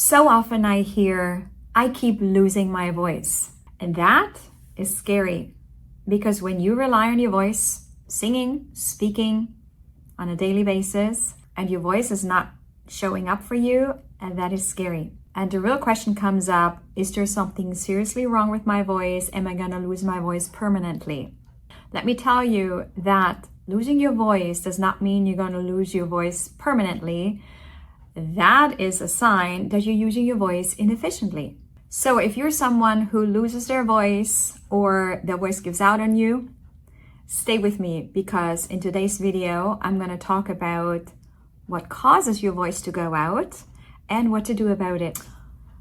So often I hear, I keep losing my voice. And that is scary because when you rely on your voice, singing, speaking on a daily basis, and your voice is not showing up for you, and that is scary. And the real question comes up, is there something seriously wrong with my voice? Am I gonna lose my voice permanently? Let me tell you that losing your voice does not mean you're gonna lose your voice permanently. That is a sign that you're using your voice inefficiently. So if you're someone who loses their voice or their voice gives out on you, stay with me because in today's video, I'm going to talk about what causes your voice to go out and what to do about it.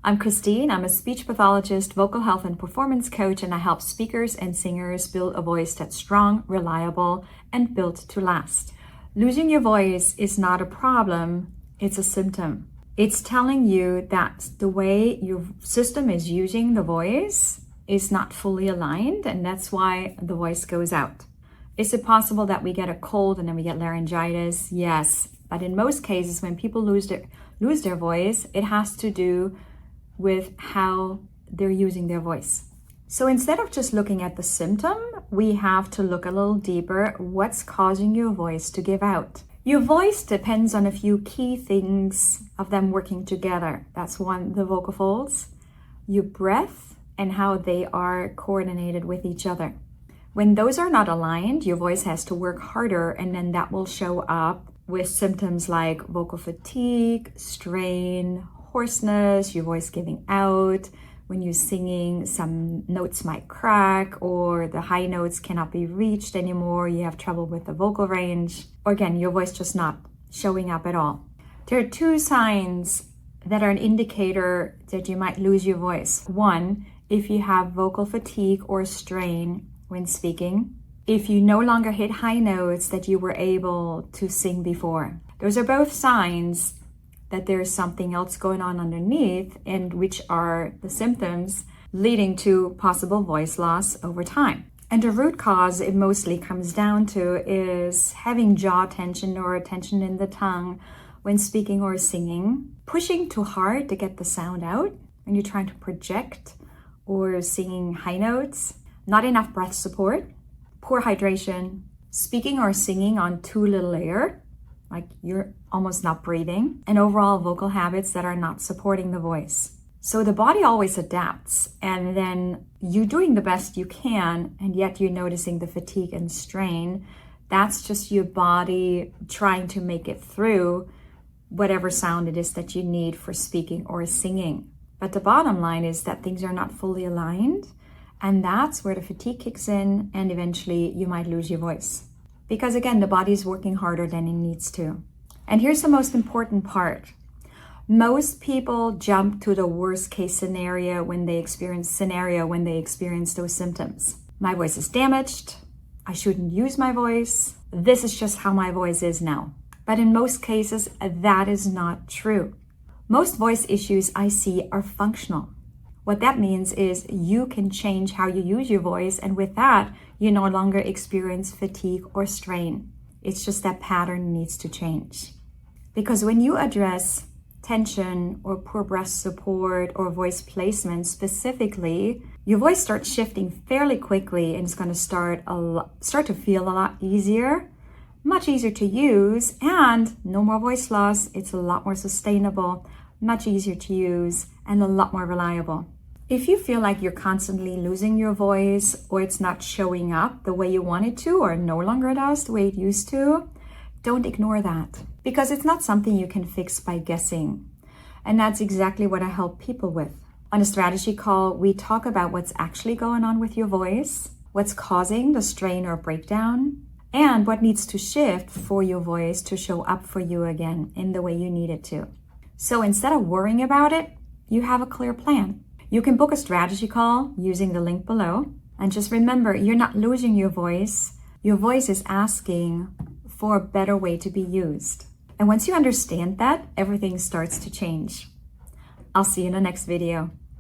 I'm Christine. I'm a speech pathologist, vocal health and performance coach, and I help speakers and singers build a voice that's strong, reliable, and built to last. Losing your voice is not a problem. It's a symptom. It's telling you that the way your system is using the voice is not fully aligned, and that's why the voice goes out. Is it possible that we get a cold and then we get laryngitis? Yes, but in most cases, when people lose their voice, it has to do with how they're using their voice. So instead of just looking at the symptom, we have to look a little deeper. What's causing your voice to give out? Your voice depends on a few key things of them working together. That's one, the vocal folds, your breath, and how they are coordinated with each other. When those are not aligned, your voice has to work harder, and then that will show up with symptoms like vocal fatigue, strain, hoarseness, your voice giving out. When you're singing, some notes might crack or the high notes cannot be reached anymore. You have trouble with the vocal range. Or again, your voice just not showing up at all. There are two signs that are an indicator that you might lose your voice. One, if you have vocal fatigue or strain when speaking. If you no longer hit high notes that you were able to sing before. Those are both signs that there's something else going on underneath, and which are the symptoms leading to possible voice loss over time. And the root cause it mostly comes down to is having jaw tension or tension in the tongue when speaking or singing, pushing too hard to get the sound out when you're trying to project or singing high notes, not enough breath support, poor hydration, speaking or singing on too little air, like you're almost not breathing, and overall vocal habits that are not supporting the voice. So the body always adapts, and then you're doing the best you can, and yet you're noticing the fatigue and strain. That's just your body trying to make it through whatever sound it is that you need for speaking or singing. But the bottom line is that things are not fully aligned, and that's where the fatigue kicks in, and eventually you might lose your voice. Because again, the body is working harder than it needs to. And here's the most important part. Most people jump to the worst case scenario when they experience those symptoms. My voice is damaged. I shouldn't use my voice. This is just how my voice is now. But in most cases, that is not true. Most voice issues I see are functional. What that means is you can change how you use your voice, and with that, you no longer experience fatigue or strain. It's just that pattern needs to change. Because when you address tension or poor breath support or voice placement specifically, your voice starts shifting fairly quickly, and it's going to start to feel a lot easier, much easier to use, and no more voice loss. It's a lot more sustainable, much easier to use, and a lot more reliable. If you feel like you're constantly losing your voice, or it's not showing up the way you want it to, or no longer does the way it used to, don't ignore that, because it's not something you can fix by guessing. And that's exactly what I help people with. On a strategy call, we talk about what's actually going on with your voice, what's causing the strain or breakdown, and what needs to shift for your voice to show up for you again in the way you need it to. So instead of worrying about it, you have a clear plan. You can book a strategy call using the link below. And just remember, you're not losing your voice. Your voice is asking for a better way to be used. And once you understand that, everything starts to change. I'll see you in the next video.